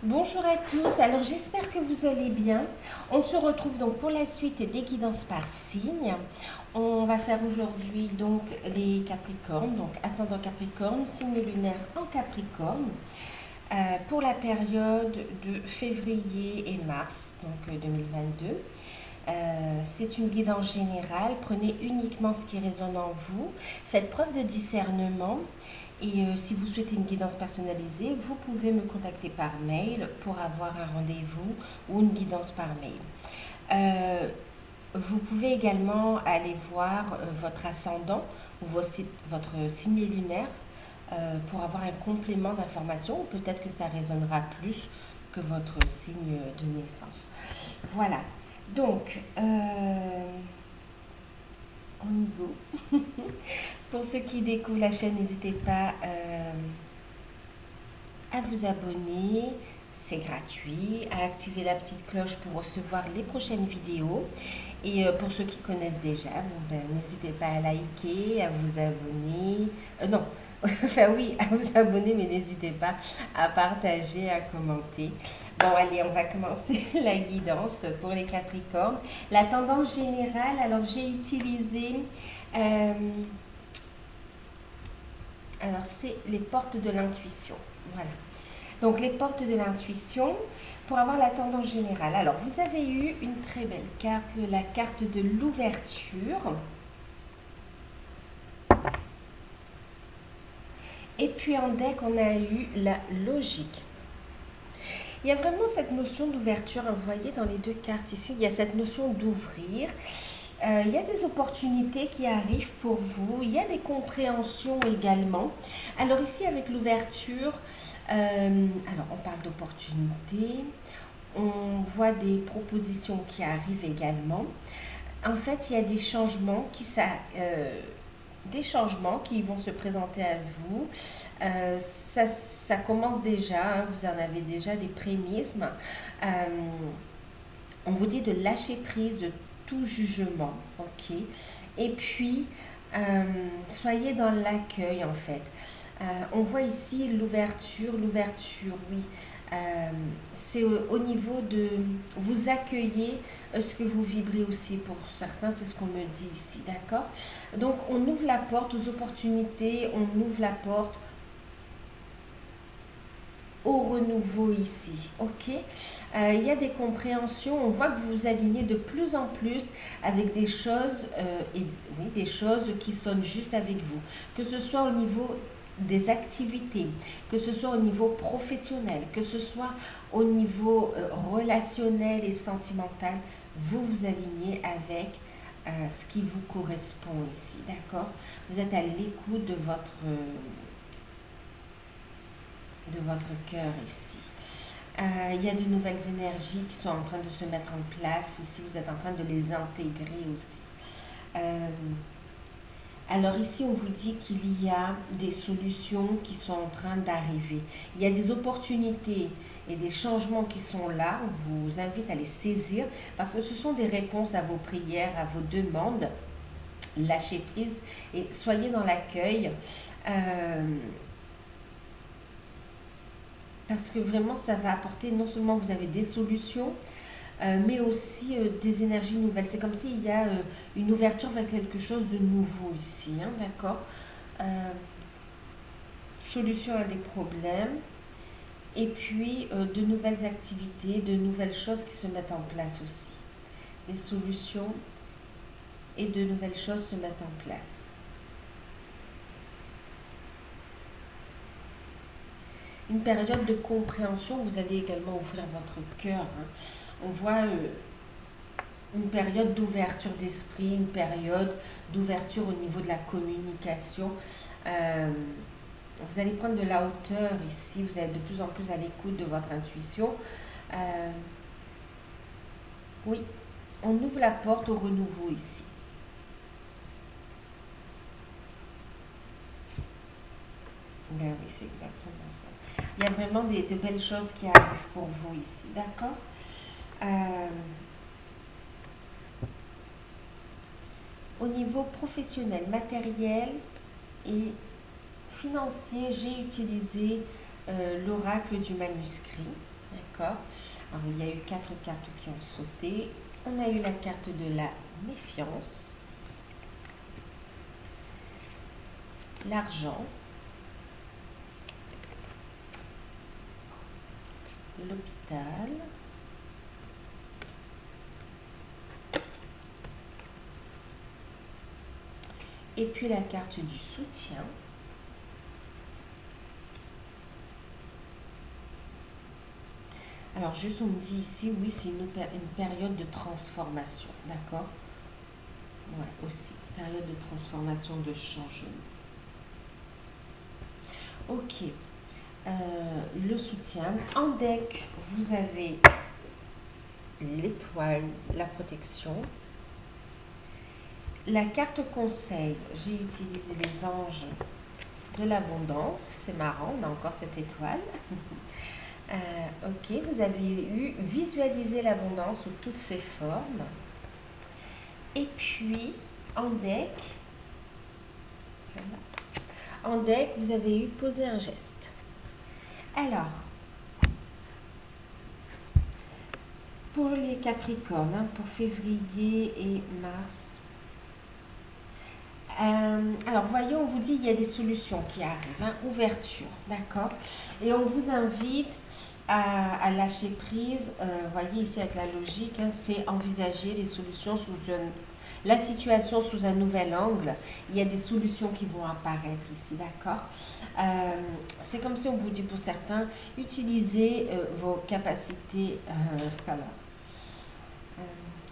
Bonjour à tous, alors j'espère que vous allez bien. On se retrouve donc pour la suite des guidances par signe. On va faire aujourd'hui donc les Capricornes, donc ascendant Capricorne, signe lunaire en Capricorne, pour la période de février et mars, donc 2022. C'est une guidance générale, prenez uniquement ce qui résonne en vous, faites preuve de discernement et si vous souhaitez une guidance personnalisée, vous pouvez me contacter par mail pour avoir un rendez-vous ou une guidance par mail. Vous pouvez également aller voir votre ascendant ou votre signe lunaire pour avoir un complément d'information ou peut-être que ça résonnera plus que votre signe de naissance. Voilà. Donc, on y go. Pour ceux qui découvrent la chaîne, n'hésitez pas à vous abonner, c'est gratuit, à activer la petite cloche pour recevoir les prochaines vidéos. Et pour ceux qui connaissent déjà, n'hésitez pas à liker, à vous abonner. Non, enfin oui, à vous abonner, mais n'hésitez pas à partager, à commenter. Bon, allez, on va commencer la guidance pour les Capricornes. La tendance générale, alors j'ai utilisé... alors, c'est les portes de l'intuition. Voilà. Donc, les portes de l'intuition pour avoir la tendance générale. Alors, vous avez eu une très belle carte, la carte de l'ouverture. Et puis, en deck, on a eu la logique. Il y a vraiment cette notion d'ouverture, vous voyez, dans les deux cartes ici, il y a cette notion d'ouvrir. Il y a des opportunités qui arrivent pour vous, il y a des compréhensions également. Alors ici, avec l'ouverture, alors on parle d'opportunités, on voit des propositions qui arrivent également. En fait, il y a des changements qui vont se présenter à vous. Ça commence déjà, hein, vous en avez déjà des prémices. On vous dit de lâcher prise de tout jugement, ok. Et puis, soyez dans l'accueil en fait. On voit ici l'ouverture, oui. C'est au niveau de vous accueillez ce que vous vibrez aussi. Pour certains, c'est ce qu'on me dit ici, d'accord? Donc, on ouvre la porte aux opportunités, on ouvre la porte au renouveau ici, ok. Il y a des compréhensions, on voit que vous vous alignez de plus en plus avec des choses, des choses qui sonnent juste avec vous, que ce soit au niveau des activités, que ce soit au niveau professionnel, que ce soit au niveau relationnel et sentimental, vous vous alignez avec ce qui vous correspond ici, d'accord. Vous êtes à l'écoute de votre cœur ici. Il y a de nouvelles énergies qui sont en train de se mettre en place. Ici, vous êtes en train de les intégrer aussi. Alors ici, on vous dit qu'il y a des solutions qui sont en train d'arriver. Il y a des opportunités et des changements qui sont là. On vous invite à les saisir parce que ce sont des réponses à vos prières, à vos demandes. Lâchez prise et soyez dans l'accueil. Parce que vraiment, ça va apporter, non seulement vous avez des solutions, mais aussi des énergies nouvelles. C'est comme s'il y a une ouverture vers quelque chose de nouveau ici, hein, d'accord. Solution à des problèmes, et puis de nouvelles activités, de nouvelles choses qui se mettent en place aussi. Des solutions et de nouvelles choses se mettent en place. Une période de compréhension, vous allez également ouvrir votre cœur. Hein. On voit une période d'ouverture d'esprit, une période d'ouverture au niveau de la communication. Vous allez prendre de la hauteur ici, vous êtes de plus en plus à l'écoute de votre intuition. Oui, on ouvre la porte au renouveau ici. Ben oui, c'est exactement ça. Il y a vraiment de belles choses qui arrivent pour vous ici, d'accord. Au niveau professionnel, matériel et financier, j'ai utilisé l'oracle du manuscrit, d'accord? Alors, il y a eu 4 cartes qui ont sauté. On a eu la carte de la méfiance, l'argent, l'hôpital, et puis la carte du soutien. Alors, juste on me dit ici, oui, c'est une période de transformation, d'accord? Ouais, aussi, période de transformation, de changement. Ok, le soutien. En deck, vous avez l'étoile, la protection. La carte conseil, j'ai utilisé les anges de l'abondance. C'est marrant, on a encore cette étoile. Ok, vous avez eu visualiser l'abondance sous toutes ses formes. Et puis, en deck, vous avez eu poser un geste. Alors, pour les Capricornes, hein, pour février et mars. Alors, voyez, on vous dit il y a des solutions qui arrivent, hein, ouverture, d'accord? Et on vous invite à lâcher prise. Voyez ici avec la logique, hein, c'est envisager les solutions la situation sous un nouvel angle. Il y a des solutions qui vont apparaître ici, d'accord? C'est comme si on vous dit pour certains, utilisez vos capacités, alors,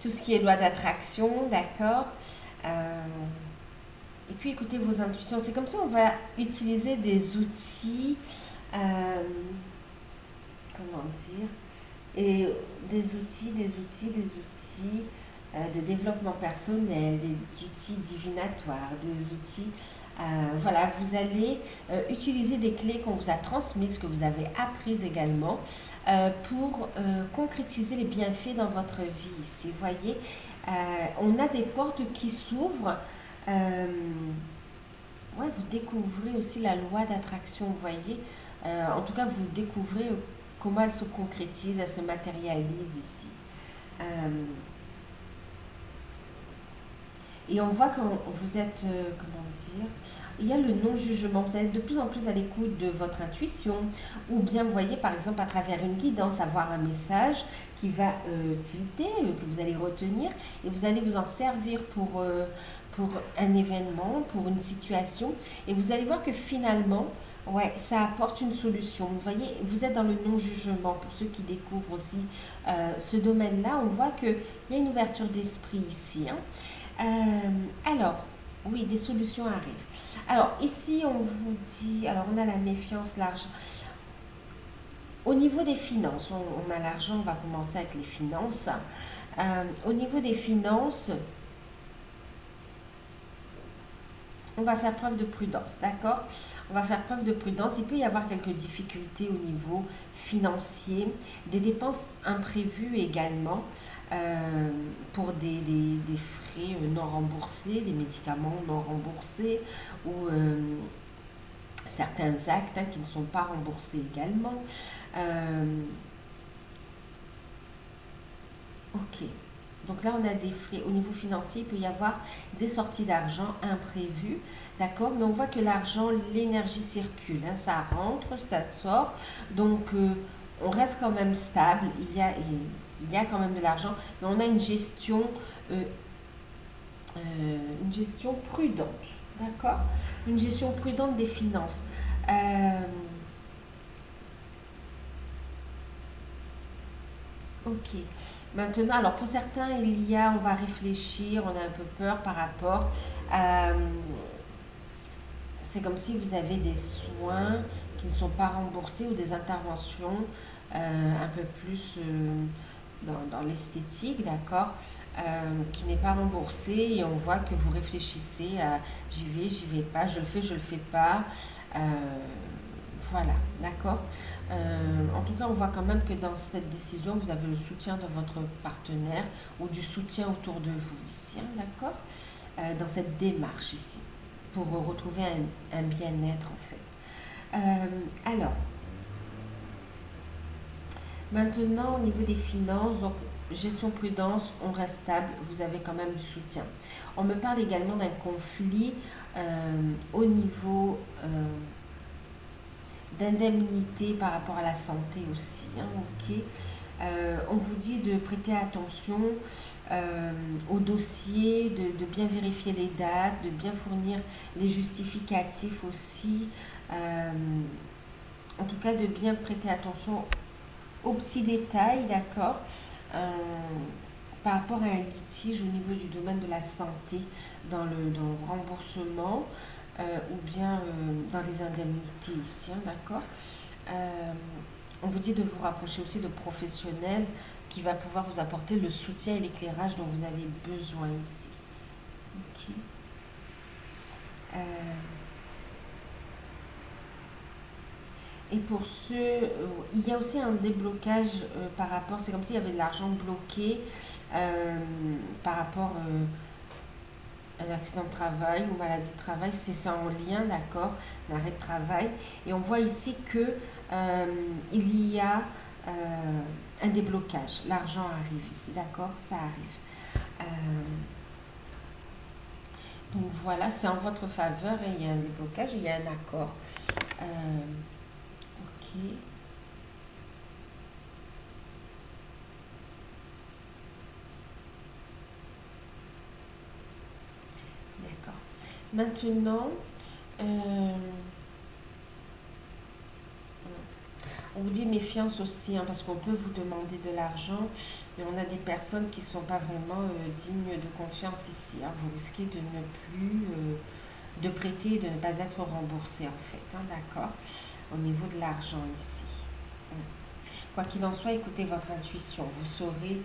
tout ce qui est loi d'attraction, d'accord? Et puis écoutez vos intuitions. C'est comme si on va utiliser des outils, comment dire, et des outils de développement personnel, des outils divinatoires, des outils, voilà, vous allez utiliser des clés qu'on vous a transmises, que vous avez apprises également, pour concrétiser les bienfaits dans votre vie. Ici, vous voyez, on a des portes qui s'ouvrent. Ouais, vous découvrez aussi la loi d'attraction, vous voyez. En tout cas, vous découvrez comment elle se concrétise, elle se matérialise ici. Et on voit quand vous êtes, comment dire, il y a le non-jugement. Vous êtes de plus en plus à l'écoute de votre intuition. Ou bien, vous voyez, par exemple, à travers une guidance, avoir un message qui va tilter, que vous allez retenir. Et vous allez vous en servir pour un événement, pour une situation. Et vous allez voir que finalement, ouais, ça apporte une solution. Vous voyez, vous êtes dans le non-jugement. Pour ceux qui découvrent aussi ce domaine-là, on voit qu'il y a une ouverture d'esprit ici, hein. Alors, oui, des solutions arrivent. Alors, ici, on vous dit, alors on a la méfiance, l'argent. Au niveau des finances, on a l'argent, on va commencer avec les finances. Au niveau des finances, on va faire preuve de prudence, d'accord? On va faire preuve de prudence. Il peut y avoir quelques difficultés au niveau financier, des dépenses imprévues également, pour des frais non remboursés, des médicaments non remboursés ou certains actes, hein, qui ne sont pas remboursés également. Ok. Donc là, on a des frais au niveau financier. Il peut y avoir des sorties d'argent imprévues, d'accord? Mais on voit que l'argent, l'énergie circule, hein, ça rentre, ça sort. Donc, on reste quand même stable. Il y a quand même de l'argent, mais on a une gestion prudente, d'accord? Une gestion prudente des finances. Ok. Maintenant, alors pour certains, on va réfléchir, on a un peu peur par rapport à, c'est comme si vous avez des soins qui ne sont pas remboursés ou des interventions un peu plus dans l'esthétique, d'accord, qui n'est pas remboursée et on voit que vous réfléchissez à j'y vais pas, je le fais pas. Euh, voilà, d'accord. En tout cas, on voit quand même que dans cette décision, vous avez le soutien de votre partenaire ou du soutien autour de vous ici, hein, d'accord, dans cette démarche ici, pour retrouver un bien-être en fait. Alors, Maintenant, au niveau des finances, donc gestion prudence, on reste stable, vous avez quand même du soutien. On me parle également d'un conflit au niveau d'indemnité par rapport à la santé aussi. Hein, ok. On vous dit de prêter attention au dossier, de bien vérifier les dates, de bien fournir les justificatifs aussi. En tout cas, de bien prêter attention aux petits détails, d'accord, par rapport à un litige au niveau du domaine de la santé, dans le remboursement ou bien dans les indemnités ici, hein, d'accord. Euh, on vous dit de vous rapprocher aussi de professionnels qui va pouvoir vous apporter le soutien et l'éclairage dont vous avez besoin ici. Ok. Euh, Et pour ceux, il y a aussi un déblocage par rapport, c'est comme s'il y avait de l'argent bloqué euh, par rapport à un accident de travail ou maladie de travail, c'est ça en lien, d'accord, l'arrêt de travail. Et on voit ici que il y a un déblocage, l'argent arrive ici, d'accord, ça arrive. Donc voilà, c'est en votre faveur et il y a un déblocage, il y a un accord. Euh, ok. D'accord. Maintenant, euh, on vous dit méfiance aussi, hein, parce qu'on peut vous demander de l'argent, mais on a des personnes qui ne sont pas vraiment dignes de confiance ici. Hein. Vous risquez de ne plus de prêter et de ne pas être remboursé en fait, hein, d'accord, au niveau de l'argent ici. Quoi qu'il en soit, écoutez votre intuition. Vous saurez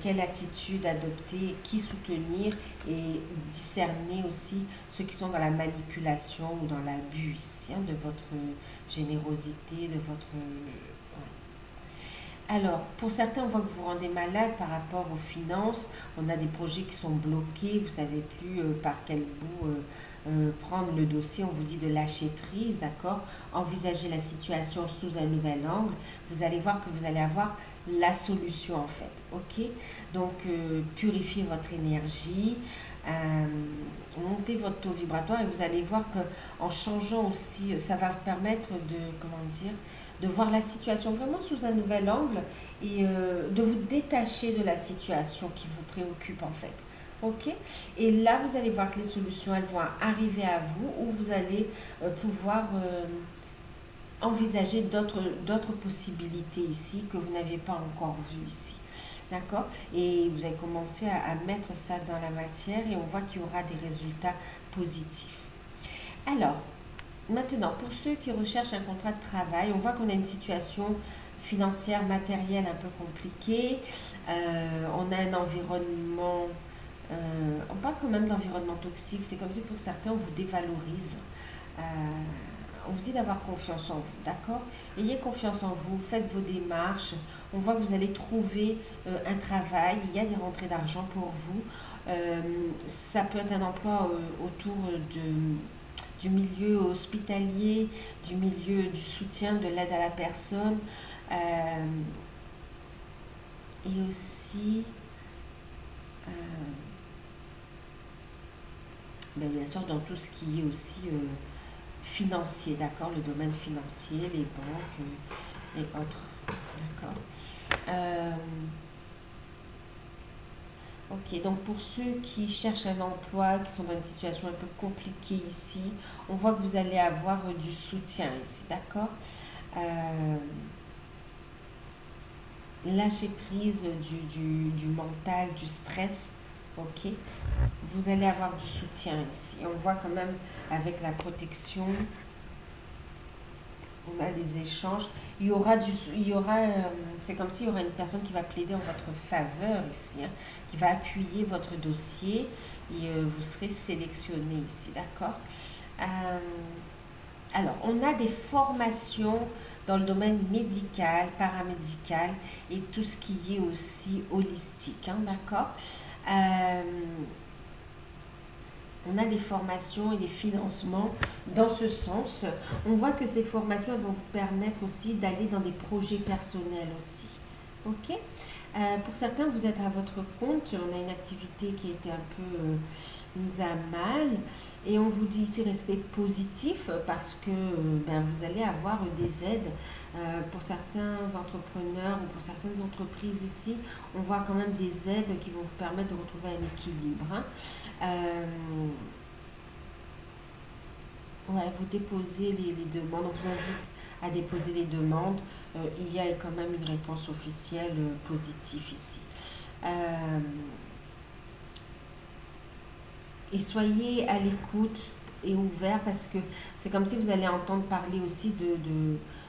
quelle attitude adopter, qui soutenir et discerner aussi ceux qui sont dans la manipulation ou dans l'abus ici, hein, de votre générosité, de votre... Alors, pour certains, on voit que vous vous rendez malade par rapport aux finances. On a des projets qui sont bloqués. Vous ne savez plus par quel bout prendre le dossier. On vous dit de lâcher prise, d'accord? Envisager la situation sous un nouvel angle. Vous allez voir que vous allez avoir la solution en fait, ok? Donc, purifiez votre énergie. Montez votre taux vibratoire et vous allez voir que en changeant aussi, ça va vous permettre de, comment dire, de voir la situation vraiment sous un nouvel angle et de vous détacher de la situation qui vous préoccupe en fait. Ok. Et là, vous allez voir que les solutions, elles vont arriver à vous ou vous allez pouvoir envisager d'autres possibilités ici que vous n'aviez pas encore vues ici. D'accord. Et vous allez commencer à mettre ça dans la matière et on voit qu'il y aura des résultats positifs. Alors, maintenant, pour ceux qui recherchent un contrat de travail, on voit qu'on a une situation financière, matérielle un peu compliquée. On a un environnement, on parle quand même d'environnement toxique. C'est comme si pour certains, on vous dévalorise. Euh, on vous dit d'avoir confiance en vous, d'accord? Ayez confiance en vous, faites vos démarches. On voit que vous allez trouver un travail, il y a des rentrées d'argent pour vous. Ça peut être un emploi autour du milieu hospitalier, du milieu du soutien, de l'aide à la personne, et aussi, euh, bien sûr, dans tout ce qui est aussi financier, d'accord, le domaine financier, les banques et autres, d'accord. Euh, Ok, donc pour ceux qui cherchent un emploi, qui sont dans une situation un peu compliquée ici, on voit que vous allez avoir du soutien ici, d'accord? Euh, Lâcher prise du mental, du stress, ok? Vous allez avoir du soutien ici. Et on voit quand même avec la protection, on a des échanges. C'est comme s'il y aura une personne qui va plaider en votre faveur ici, hein, qui va appuyer votre dossier et vous serez sélectionné ici, d'accord? Euh, alors, on a des formations dans le domaine médical, paramédical et tout ce qui est aussi holistique, hein, d'accord? Euh, on a des formations et des financements dans ce sens. On voit que ces formations elles vont vous permettre aussi d'aller dans des projets personnels aussi. Ok. Pour certains, vous êtes à votre compte, on a une activité qui a été un peu mise à mal et on vous dit ici restez positif parce que ben, vous allez avoir des aides pour certains entrepreneurs ou pour certaines entreprises ici. On voit quand même des aides qui vont vous permettre de retrouver un équilibre. Hein. Euh, ouais, vous déposez les demandes, on vous invite à déposer les demandes. Il y a quand même une réponse officielle positive ici. Euh, et soyez à l'écoute et ouvert parce que c'est comme si vous allez entendre parler aussi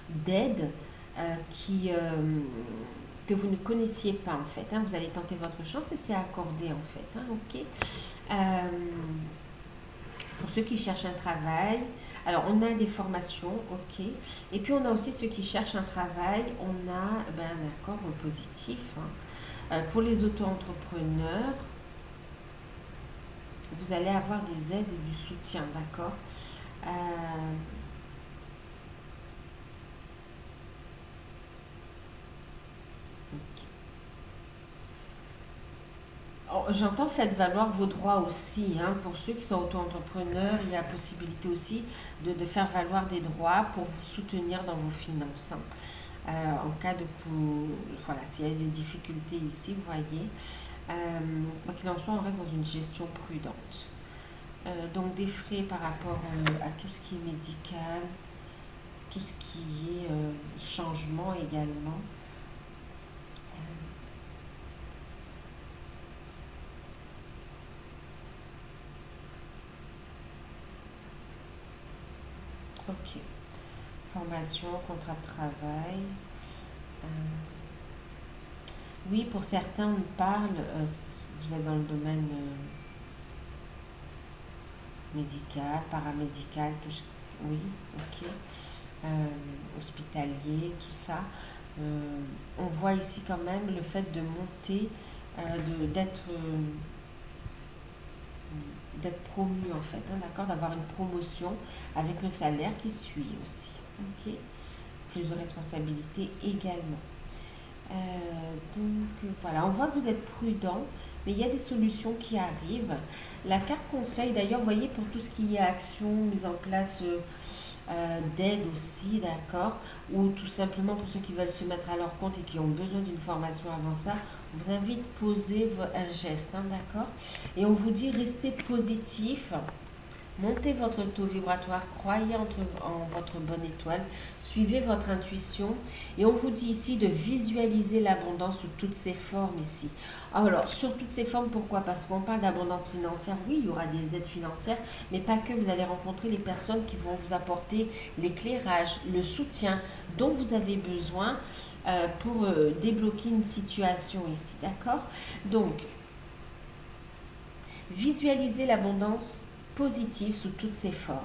d'aide qui que vous ne connaissiez pas en fait. Hein. Vous allez tenter votre chance et c'est accordé en fait. Hein, ok. Euh, pour ceux qui cherchent un travail, alors on a des formations, ok. Et puis on a aussi ceux qui cherchent un travail, on a ben, un accord positif. Hein. Pour les auto-entrepreneurs, vous allez avoir des aides et du soutien, d'accord. Euh, J'entends faites valoir vos droits aussi. Hein. Pour ceux qui sont auto-entrepreneurs, il y a possibilité aussi de faire valoir des droits pour vous soutenir dans vos finances. Hein. En cas de coup, voilà, s'il y a des difficultés ici, vous voyez. Quoi qu'il en soit, on reste dans une gestion prudente. Donc des frais par rapport à tout ce qui est médical, tout ce qui est changement également. Ok. Formation, contrat de travail. Euh, oui, pour certains, on parle, vous êtes dans le domaine médical, paramédical, oui, ok. Hospitalier, tout ça. On voit ici quand même le fait de monter, d'être promu en fait, hein, d'accord, d'avoir une promotion avec le salaire qui suit aussi. Ok. Plus de responsabilités également. Donc voilà, on voit que vous êtes prudent, mais il y a des solutions qui arrivent. La carte conseil, d'ailleurs, vous voyez, pour tout ce qui est action, mise en place d'aide aussi, d'accord, ou tout simplement pour ceux qui veulent se mettre à leur compte et qui ont besoin d'une formation avant ça, on vous invite à poser un geste, hein, d'accord, et on vous dit restez positif. Montez votre taux vibratoire, croyez en votre bonne étoile, suivez votre intuition et on vous dit ici de visualiser l'abondance sous toutes ses formes ici. Alors, sur toutes ces formes, pourquoi? Parce qu'on parle d'abondance financière, oui, il y aura des aides financières, mais pas que, vous allez rencontrer les personnes qui vont vous apporter l'éclairage, le soutien dont vous avez besoin pour débloquer une situation ici, d'accord? Donc, visualisez l'abondance positive sous toutes ses formes.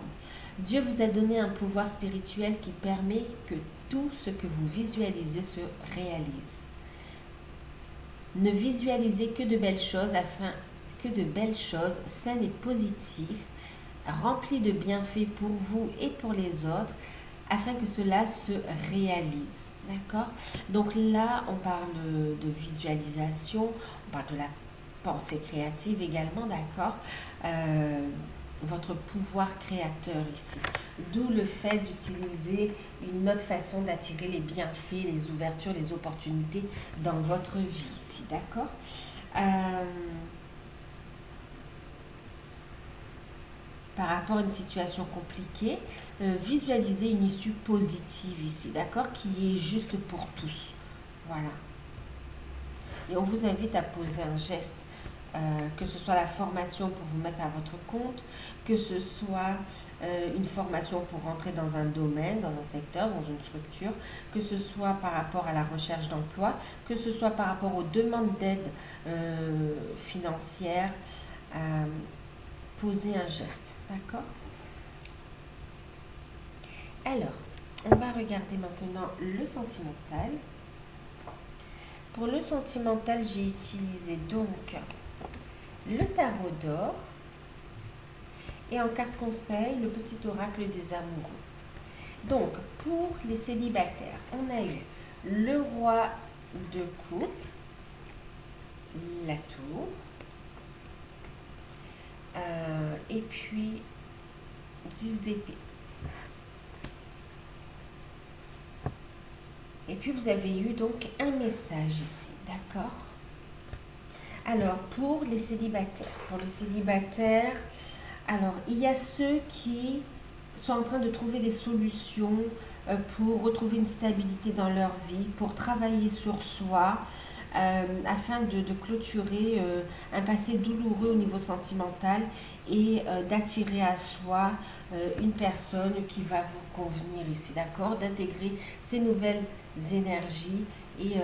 Dieu vous a donné un pouvoir spirituel qui permet que tout ce que vous visualisez se réalise. Ne visualisez que de belles choses afin que de belles choses saines et positives, remplies de bienfaits pour vous et pour les autres, afin que cela se réalise. D'accord? Donc là, on parle de visualisation, on parle de la pensée créative également, d'accord? Votre pouvoir créateur ici. D'où le fait d'utiliser une autre façon d'attirer les bienfaits, les ouvertures, les opportunités dans votre vie ici, d'accord? Par rapport à une situation compliquée, visualisez une issue positive ici, d'accord? Qui est juste pour tous. Voilà. Et on vous invite à poser un geste, que ce soit la formation pour vous mettre à votre compte, que ce soit une formation pour rentrer dans un domaine, dans un secteur, dans une structure, que ce soit par rapport à la recherche d'emploi, que ce soit par rapport aux demandes d'aide financière. Poser un geste, d'accord? Alors, on va regarder maintenant le sentimental. Pour le sentimental, j'ai utilisé donc le tarot d'or et en carte conseil, le petit oracle des amoureux. Donc, pour les célibataires, on a eu le roi de coupe, la tour, et puis 10 d'épée. Et puis vous avez eu donc un message ici, d'accord? Alors pour les célibataires, alors il y a ceux qui sont en train de trouver des solutions pour retrouver une stabilité dans leur vie, pour travailler sur soi, afin de clôturer un passé douloureux au niveau sentimental et d'attirer à soi une personne qui va vous convenir ici, d'accord? D'intégrer ces nouvelles énergies et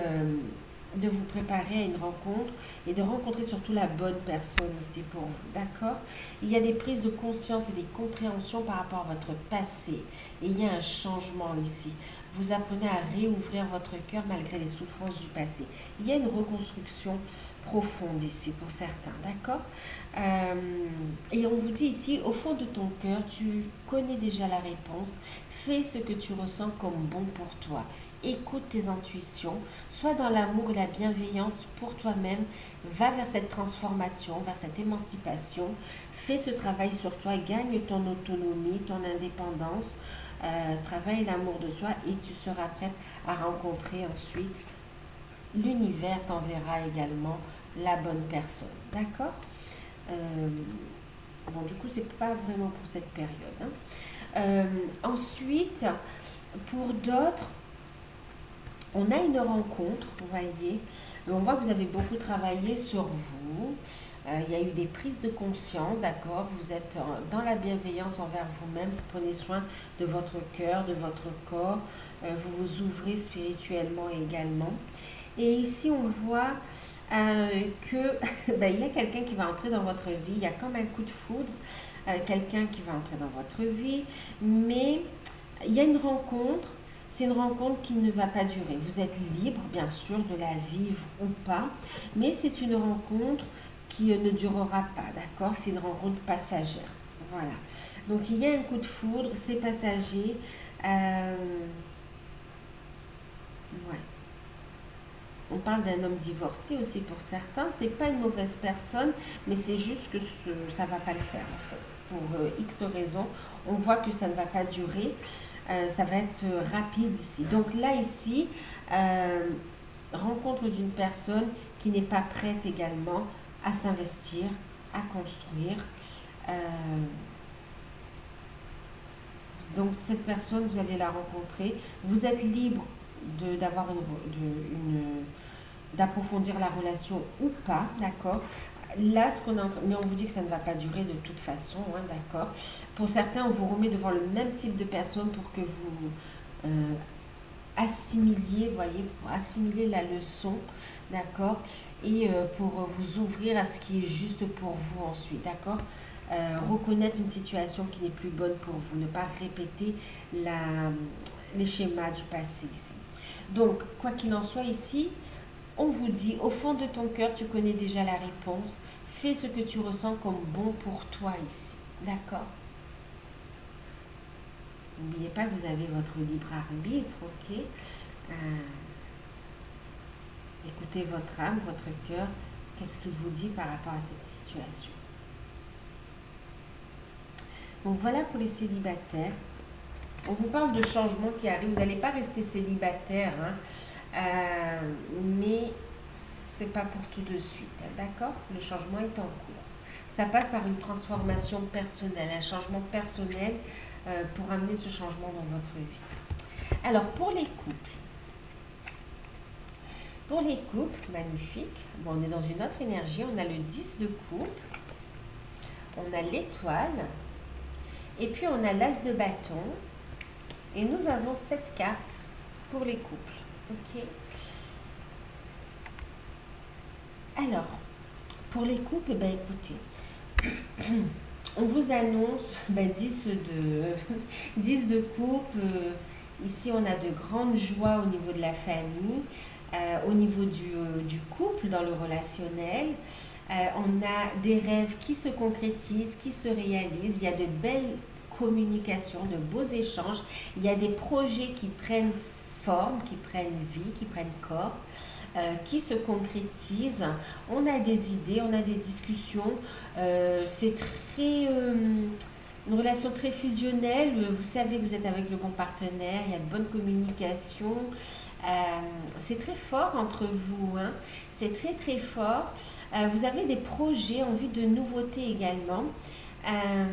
de vous préparer à une rencontre et de rencontrer surtout la bonne personne ici pour vous, d'accord? Il y a des prises de conscience et des compréhensions par rapport à votre passé et il y a un changement ici. Vous apprenez à réouvrir votre cœur malgré les souffrances du passé. Il y a une reconstruction profonde ici pour certains, d'accord? Et on vous dit ici, au fond de ton cœur, tu connais déjà la réponse. Fais ce que tu ressens comme bon pour toi. Écoute tes intuitions, sois dans l'amour et la bienveillance pour toi-même, va vers cette transformation, vers cette émancipation, fais ce travail sur toi, gagne ton autonomie, ton indépendance, travaille l'amour de soi et tu seras prête à rencontrer ensuite l'univers t'enverra également la bonne personne, d'accord? Bon, du coup, c'est pas vraiment pour cette période, hein. Ensuite, pour d'autres, on a une rencontre, vous voyez, on voit que vous avez beaucoup travaillé sur vous, il y a eu des prises de conscience, d'accord, vous êtes dans la bienveillance envers vous-même, vous prenez soin de votre cœur, de votre corps, vous vous ouvrez spirituellement également. Et ici, on voit que il y a quelqu'un qui va entrer dans votre vie, il y a comme un coup de foudre, quelqu'un qui va entrer dans votre vie, mais il y a une rencontre. C'est une rencontre qui ne va pas durer. Vous êtes libre, bien sûr, de la vivre ou pas, mais c'est une rencontre qui ne durera pas, d'accord? C'est une rencontre passagère. Voilà. Donc, il y a un coup de foudre, c'est passager. Ouais. On parle d'un homme divorcé aussi pour certains. C'est pas une mauvaise personne, mais c'est juste que ça va pas le faire, en fait. Pour X raisons, on voit que ça ne va pas durer. Ça va être rapide ici. Donc là, ici, rencontre d'une personne qui n'est pas prête également à s'investir, à construire. Donc cette personne, vous allez la rencontrer. Vous êtes libre d'avoir d'approfondir la relation ou pas, d'accord? Là, mais on vous dit que ça ne va pas durer de toute façon, hein, d'accord? Pour certains, on vous remet devant le même type de personne pour que vous assimiliez, voyez, pour assimiler la leçon, d'accord? Et pour vous ouvrir à ce qui est juste pour vous ensuite, d'accord? Reconnaître une situation qui n'est plus bonne pour vous, ne pas répéter les schémas du passé ici. Donc, quoi qu'il en soit ici, on vous dit, au fond de ton cœur, tu connais déjà la réponse. Fais ce que tu ressens comme bon pour toi ici. D'accord? N'oubliez pas que vous avez votre libre arbitre, ok? Écoutez votre âme, votre cœur. Qu'est-ce qu'il vous dit par rapport à cette situation? Donc voilà pour les célibataires. On vous parle de changements qui arrivent. Vous n'allez pas rester célibataire, hein? Mais c'est pas pour tout de suite, hein, d'accord? Le changement est en cours. Ça passe par une transformation personnelle, un changement personnel pour amener ce changement dans votre vie. Alors pour les couples, magnifique. Bon, on est dans une autre énergie. On a le 10 de coupe, on a l'étoile, et puis on a l'as de bâton, et nous avons cette carte pour les couples. Ok. Alors, pour les couples, écoutez, on vous annonce 10 de coupe. Ici, on a de grandes joies au niveau de la famille, au niveau du couple, dans le relationnel. On a des rêves qui se concrétisent, qui se réalisent. Il y a de belles communications, de beaux échanges. Il y a des projets qui prennent forme, qui prennent vie, qui prennent corps, qui se concrétisent. On a des idées, on a des discussions. C'est très... une relation très fusionnelle. Vous savez que vous êtes avec le bon partenaire, il y a de bonnes communications. C'est très fort entre vous, hein. C'est très très fort. Vous avez des projets en vue de nouveautés également. Euh,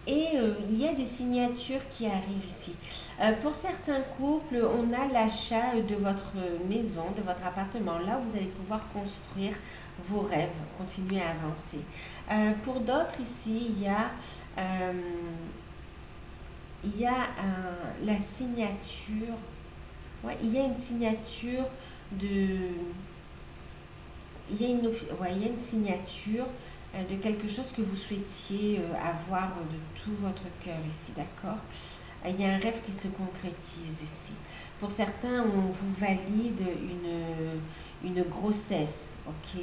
il y a des signatures qui arrivent ici. Pour certains couples, on a l'achat de votre maison, de votre appartement. Là, vous allez pouvoir construire vos rêves, continuer à avancer. Pour d'autres, ici, euh, la signature. Ouais, il y a une signature de... il y a une signature de quelque chose que vous souhaitiez avoir de tout votre cœur ici, d'accord? Il y a un rêve qui se concrétise ici. Pour certains, on vous valide une grossesse, ok?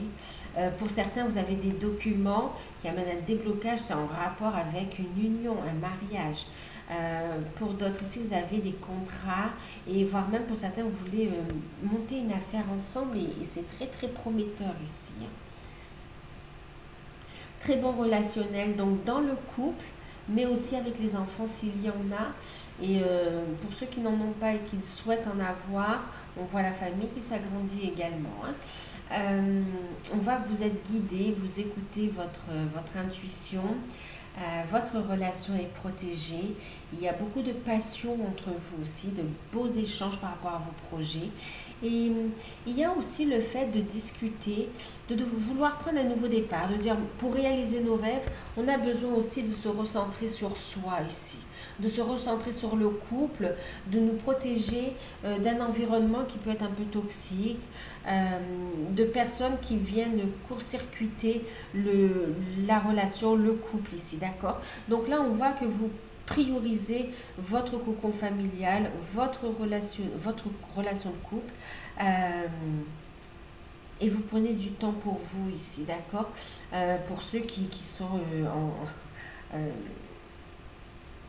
Pour certains, vous avez des documents qui amènent un déblocage, c'est en rapport avec une union, un mariage. Pour d'autres ici, vous avez des contrats et voire même pour certains, vous voulez monter une affaire ensemble et c'est très très prometteur ici, hein. Très bon relationnel donc dans le couple, mais aussi avec les enfants s'il y en a. Et pour ceux qui n'en ont pas et qui souhaitent en avoir, on voit la famille qui s'agrandit également, hein. On voit que vous êtes guidé, vous écoutez votre intuition, votre relation est protégée. Il y a beaucoup de passion entre vous aussi, de beaux échanges par rapport à vos projets. Et il y a aussi le fait de discuter, de vouloir prendre un nouveau départ, de dire pour réaliser nos rêves, on a besoin aussi de se recentrer sur soi ici, de se recentrer sur le couple, de nous protéger d'un environnement qui peut être un peu toxique, de personnes qui viennent court-circuiter la relation, le couple ici, d'accord? Donc là, on voit que vous priorisez votre cocon familial, votre relation de couple, et vous prenez du temps pour vous ici, d'accord? Pour ceux qui sont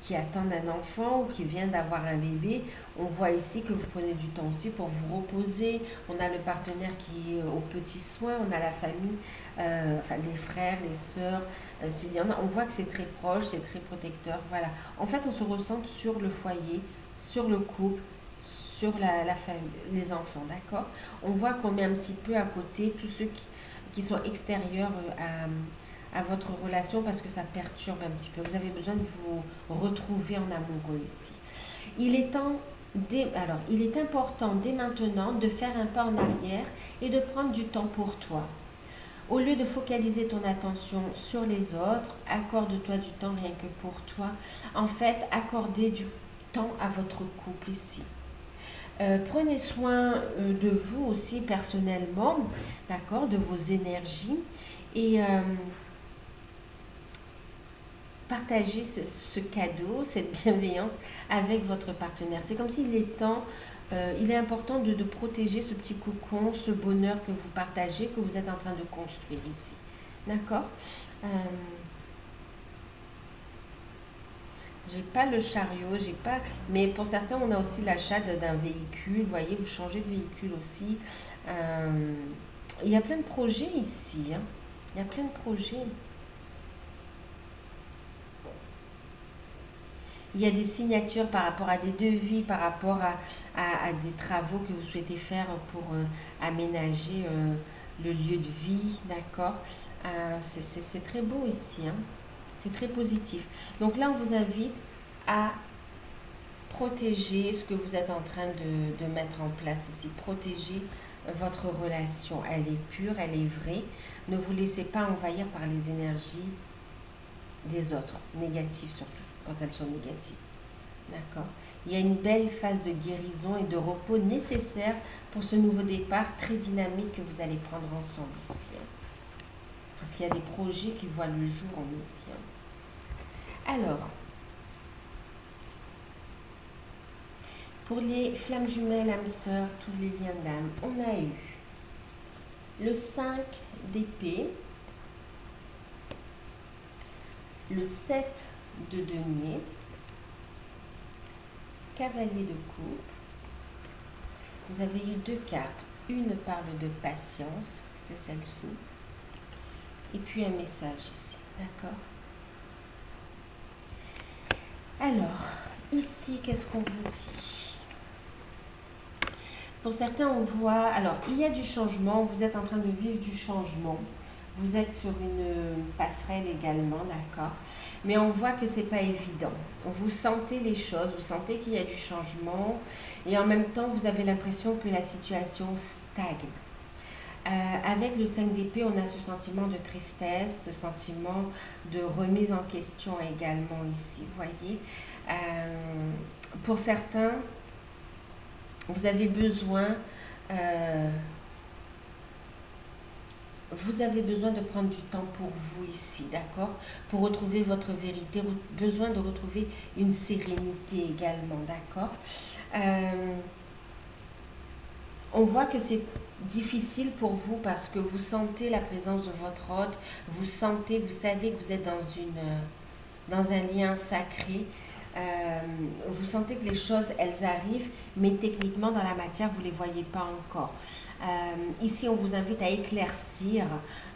qui attendent un enfant ou qui viennent d'avoir un bébé, on voit ici que vous prenez du temps aussi pour vous reposer. On a le partenaire qui est aux petits soins, on a la famille, enfin les frères, les sœurs, s'il y en a, on voit que c'est très proche, c'est très protecteur. Voilà. En fait, on se ressent sur le foyer, sur le couple, sur la famille, les enfants, d'accord? On voit qu'on met un petit peu à côté tous ceux qui sont extérieurs à votre relation parce que ça perturbe un petit peu. Vous avez besoin de vous retrouver en amoureux ici. Il est important dès maintenant de faire un pas en arrière et de prendre du temps pour toi. Au lieu de focaliser ton attention sur les autres, accorde-toi du temps rien que pour toi. En fait, accordez du temps à votre couple ici. Prenez soin de vous aussi personnellement, d'accord, de vos énergies et partagez ce cadeau, cette bienveillance avec votre partenaire. C'est comme s'il est temps, il est important de protéger ce petit cocon, ce bonheur que vous partagez, que vous êtes en train de construire ici. D'accord? J'ai pas le chariot, j'ai pas. Mais pour certains, on a aussi l'achat d'un véhicule. Vous voyez, vous changez de véhicule aussi. Il y a plein de projets ici, hein. Il y a plein de projets. Il y a des signatures par rapport à des devis, par rapport à des travaux que vous souhaitez faire pour aménager le lieu de vie, d'accord? C'est très beau ici, hein. C'est très positif. Donc là, on vous invite à protéger ce que vous êtes en train de mettre en place ici. Protéger votre relation. Elle est pure, elle est vraie. Ne vous laissez pas envahir par les énergies des autres, négatives surtout, quand elles sont négatives. D'accord? Il y a une belle phase de guérison et de repos nécessaire pour ce nouveau départ très dynamique que vous allez prendre ensemble ici, hein. Parce qu'il y a des projets qui voient le jour en métier. Alors, pour les flammes jumelles, âmes sœurs, tous les liens d'âme, on a eu le 5 d'épée, le 7 de denier, cavalier de coupe. Vous avez eu deux cartes. Une parle de patience, c'est celle-ci. Et puis un message ici, d'accord? Alors, ici, qu'est-ce qu'on vous dit? Pour certains, on voit... Alors, il y a du changement, vous êtes en train de vivre du changement. Vous êtes sur une passerelle également, d'accord? Mais on voit que c'est pas évident. Vous sentez les choses, vous sentez qu'il y a du changement. Et en même temps, vous avez l'impression que la situation stagne. Avec le 5 d'épée, on a ce sentiment de tristesse, ce sentiment de remise en question également ici, vous voyez. Pour certains, vous avez besoin de prendre du temps pour vous ici, d'accord? Pour retrouver votre vérité, besoin de retrouver une sérénité également, d'accord? On voit que c'est difficile pour vous parce que vous sentez la présence de votre hôte, vous savez que vous êtes dans un lien sacré, vous sentez que les choses, elles arrivent, mais techniquement, dans la matière, vous ne les voyez pas encore. Ici, on vous invite à éclaircir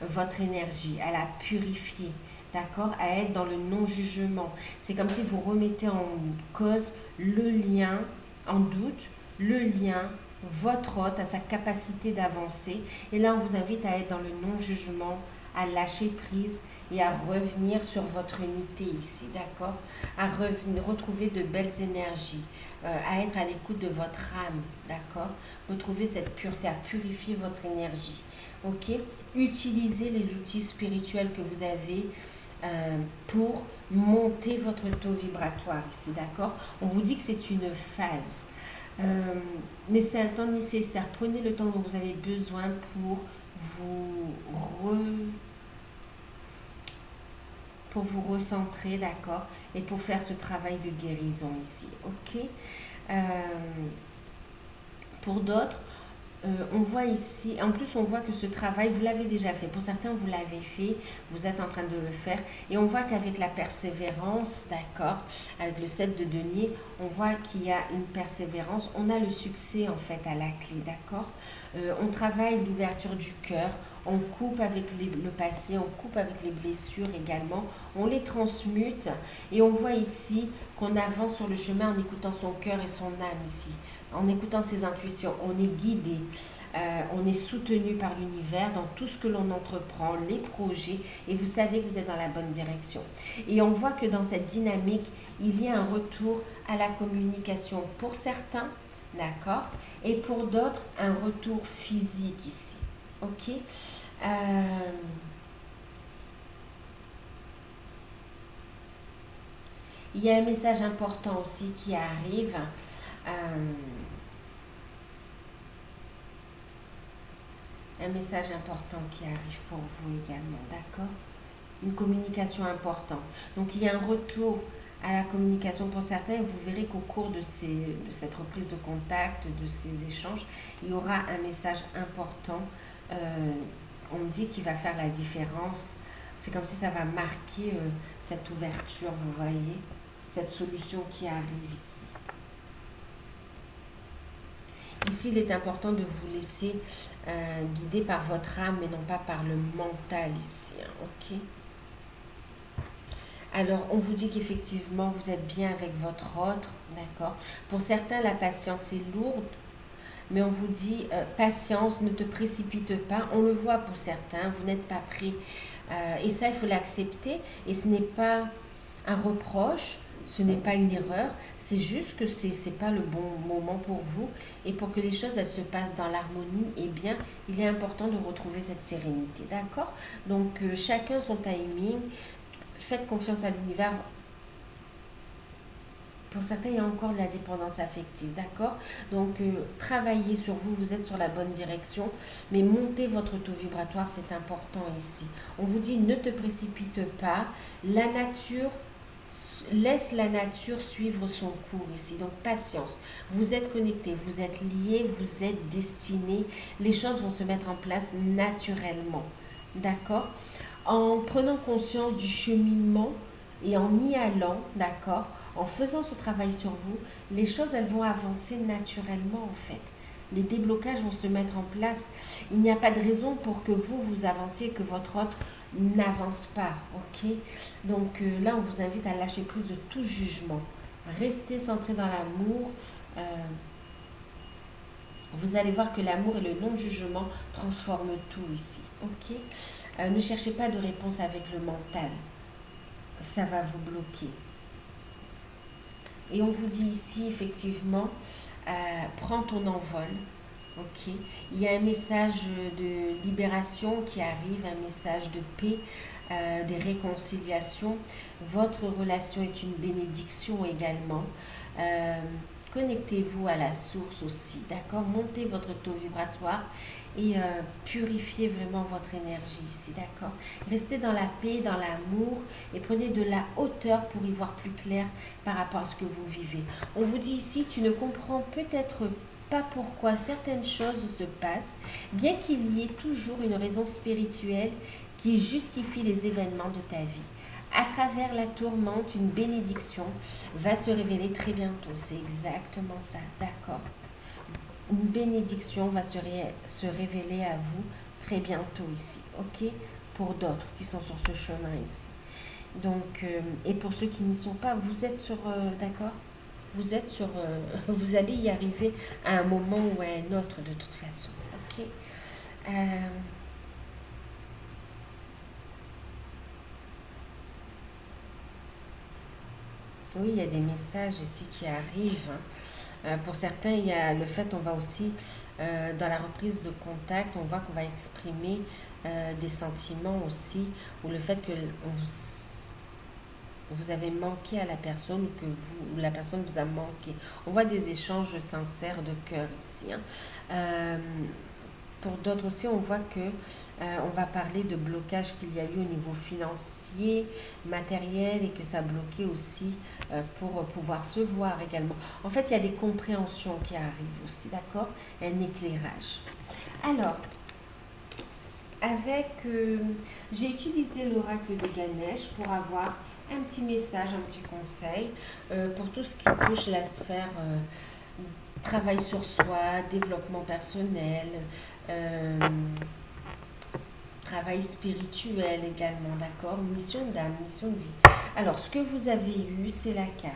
votre énergie, à la purifier, d'accord? À être dans le non-jugement. C'est comme si vous remettez en cause le lien, en doute, le lien, votre hôte, à sa capacité d'avancer. Et là, on vous invite à être dans le non-jugement, à lâcher prise et à revenir sur votre unité ici, d'accord? À retrouver de belles énergies, à être à l'écoute de votre âme, d'accord? Retrouver cette pureté, à purifier votre énergie, ok? Utilisez les outils spirituels que vous avez pour monter votre taux vibratoire ici, d'accord? On vous dit que c'est une phase. Mais c'est un temps nécessaire. Prenez le temps dont vous avez besoin pour vous recentrer, d'accord? Et pour faire ce travail de guérison ici, ok? Pour d'autres, on voit ici, en plus on voit que ce travail, vous l'avez déjà fait. Pour certains, vous l'avez fait, vous êtes en train de le faire. Et on voit qu'avec la persévérance, d'accord, avec le 7 de denier, on voit qu'il y a une persévérance. On a le succès en fait à la clé, d'accord? On travaille l'ouverture du cœur, on coupe avec le passé, on coupe avec les blessures également, on les transmute. Et on voit ici qu'on avance sur le chemin en écoutant son cœur et son âme ici. En écoutant ses intuitions, on est guidé, on est soutenu par l'univers dans tout ce que l'on entreprend, les projets, et vous savez que vous êtes dans la bonne direction. Et on voit que dans cette dynamique, il y a un retour à la communication pour certains, d'accord, et pour d'autres, un retour physique ici, ok? Il y a un message important aussi qui arrive. Un message important qui arrive pour vous également, d'accord? Une communication importante. Donc il y a un retour à la communication pour certains et vous verrez qu'au cours de cette reprise de contact, de ces échanges, il y aura un message important. On me dit qu'il va faire la différence. C'est comme si ça va marquer cette ouverture, vous voyez, cette solution qui arrive ici. Ici, il est important de vous laisser guider par votre âme et non pas par le mental ici, hein, ok? Alors, on vous dit qu'effectivement, vous êtes bien avec votre autre, d'accord? Pour certains, la patience est lourde, mais on vous dit, patience, ne te précipite pas. On le voit pour certains, vous n'êtes pas prêt. Et ça, il faut l'accepter. Et ce n'est pas un reproche, ce n'est pas une erreur. C'est juste que ce n'est pas le bon moment pour vous. Et pour que les choses elles se passent dans l'harmonie, eh bien, il est important de retrouver cette sérénité, d'accord? Donc, chacun son timing. Faites confiance à l'univers. Pour certains, il y a encore de la dépendance affective, d'accord? Donc, travaillez sur vous, vous êtes sur la bonne direction, mais montez votre taux vibratoire, c'est important ici. On vous dit, ne te précipite pas, la nature, laisse la nature suivre son cours ici, donc patience. Vous êtes connectés, vous êtes liés, vous êtes destinés, les choses vont se mettre en place naturellement, d'accord? En prenant conscience du cheminement et en y allant, d'accord, En faisant ce travail sur vous, les choses, elles vont avancer naturellement en fait. Les déblocages vont se mettre en place. Il n'y a pas de raison pour que vous avanciez, que votre autre n'avance pas, ok? Donc là, on vous invite à lâcher prise de tout jugement. Restez centré dans l'amour. Euh, vous allez voir que l'amour et le non-jugement transforment tout ici, ok? Ne cherchez pas de réponse avec le mental. Ça va vous bloquer. Et on vous dit ici, effectivement, prends ton envol. Ok. Il y a un message de libération qui arrive, un message de paix, des réconciliations. Votre relation est une bénédiction également. Euh, Connectez-vous à la source aussi, d'accord? Montez votre taux vibratoire et purifiez vraiment votre énergie ici, d'accord? Restez dans la paix, dans l'amour et prenez de la hauteur pour y voir plus clair par rapport à ce que vous vivez. On vous dit ici, tu ne comprends peut-être pas pourquoi certaines choses se passent, bien qu'il y ait toujours une raison spirituelle qui justifie les événements de ta vie. À travers la tourmente, une bénédiction va se révéler très bientôt. C'est exactement ça, d'accord? Une bénédiction va se révéler à vous très bientôt ici, ok? Pour d'autres qui sont sur ce chemin ici. Donc, et pour ceux qui n'y sont pas, vous êtes sur, d'accord? Vous êtes sur, vous allez y arriver à un moment ou à un autre de toute façon, ok? Oui, il y a des messages ici qui arrivent, hein. Pour certains, il y a le fait, on va aussi, dans la reprise de contact, on voit qu'on va exprimer des sentiments aussi, ou le fait que vous avez manqué à la personne ou la personne vous a manqué. On voit des échanges sincères de cœur ici, hein. Euh, pour d'autres aussi, on voit que on va parler de blocage qu'il y a eu au niveau financier, matériel et que ça bloquait aussi pour pouvoir se voir également. En fait, il y a des compréhensions qui arrivent aussi, d'accord? Un éclairage. Alors, j'ai utilisé l'oracle de Ganesh pour avoir un petit message, un petit conseil pour tout ce qui touche la sphère travail sur soi, développement personnel, euh, travail spirituel également, d'accord? Mission d'âme, mission de vie. Alors, ce que vous avez eu, c'est la carte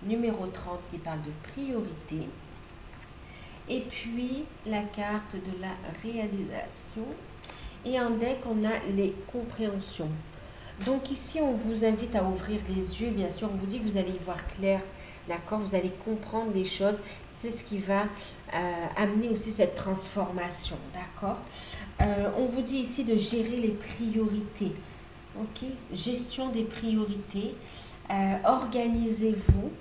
numéro 30 qui parle de priorité. Et puis, la carte de la réalisation. Et en deck, on a les compréhensions. Donc ici, on vous invite à ouvrir les yeux. Bien sûr, on vous dit que vous allez y voir clair. D'accord? Vous allez comprendre les choses. C'est ce qui va amener aussi cette transformation. D'accord? On vous dit ici de gérer les priorités. Ok? Gestion des priorités. Organisez-vous.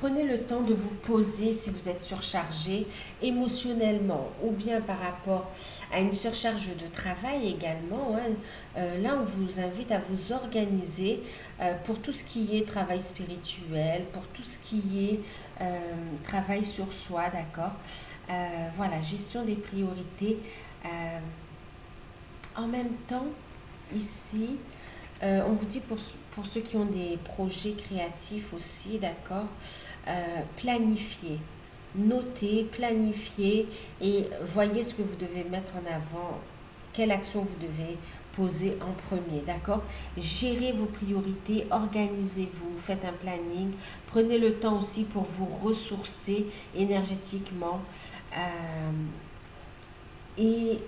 Prenez le temps de vous poser si vous êtes surchargé émotionnellement ou bien par rapport à une surcharge de travail également, hein. Là, on vous invite à vous organiser pour tout ce qui est travail spirituel, pour tout ce qui est travail sur soi, d'accord? Voilà, gestion des priorités. En même temps, ici, on vous dit pour ceux qui ont des projets créatifs aussi, d'accord, planifiez, notez, planifiez et voyez ce que vous devez mettre en avant, quelle action vous devez poser en premier, d'accord? Gérez vos priorités, organisez-vous, faites un planning, prenez le temps aussi pour vous ressourcer énergétiquement et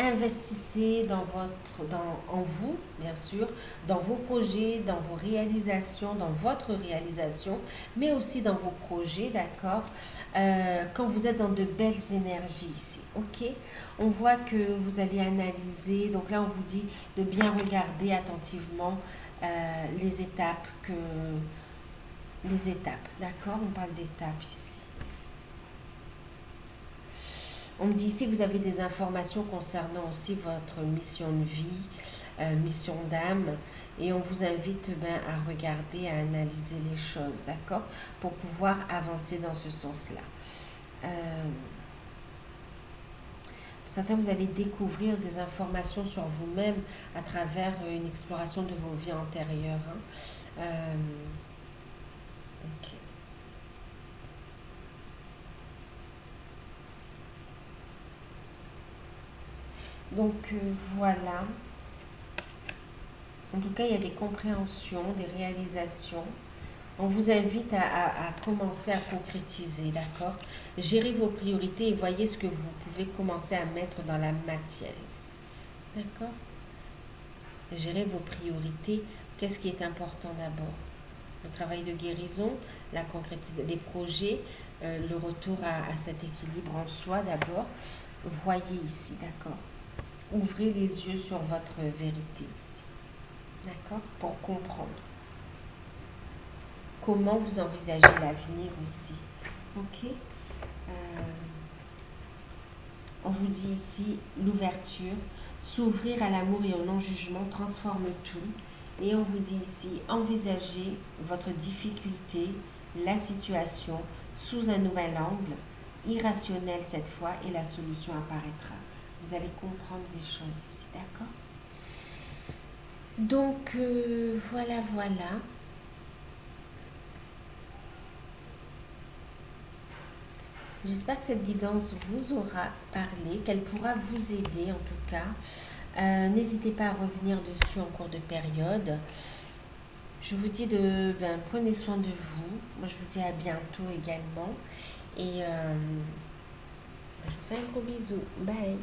investissez en vous, bien sûr, dans vos projets, dans vos réalisations, dans votre réalisation, mais aussi dans vos projets, d'accord? Quand vous êtes dans de belles énergies ici, ok? On voit que vous allez analyser, donc là on vous dit de bien regarder attentivement les étapes, d'accord? On parle d'étapes ici. On me dit ici que vous avez des informations concernant aussi votre mission de vie, mission d'âme. Et on vous invite à regarder, à analyser les choses, d'accord? Pour pouvoir avancer dans ce sens-là. certains, vous allez découvrir des informations sur vous-même à travers une exploration de vos vies antérieures. Hein. Ok. Donc voilà. En tout cas, il y a des compréhensions, des réalisations. On vous invite à commencer à concrétiser, d'accord? Gérez vos priorités et voyez ce que vous pouvez commencer à mettre dans la matière ici. D'accord? Gérez vos priorités. Qu'est-ce qui est important d'abord? Le travail de guérison, la concrétisation des projets, le retour à cet équilibre en soi d'abord. Voyez ici, d'accord? Ouvrez les yeux sur votre vérité ici, d'accord? Pour comprendre comment vous envisagez l'avenir aussi. Ok? On vous dit ici l'ouverture, s'ouvrir à l'amour et au non-jugement transforme tout. Et on vous dit ici envisagez votre difficulté, la situation sous un nouvel angle, irrationnel cette fois, et la solution apparaîtra. Vous allez comprendre des choses ici, d'accord? Donc voilà, voilà. J'espère que cette guidance vous aura parlé, qu'elle pourra vous aider en tout cas. N'hésitez pas à revenir dessus en cours de période. Je vous dis prenez soin de vous. Moi, je vous dis à bientôt également. Et je vous fais un gros bisou. Bye.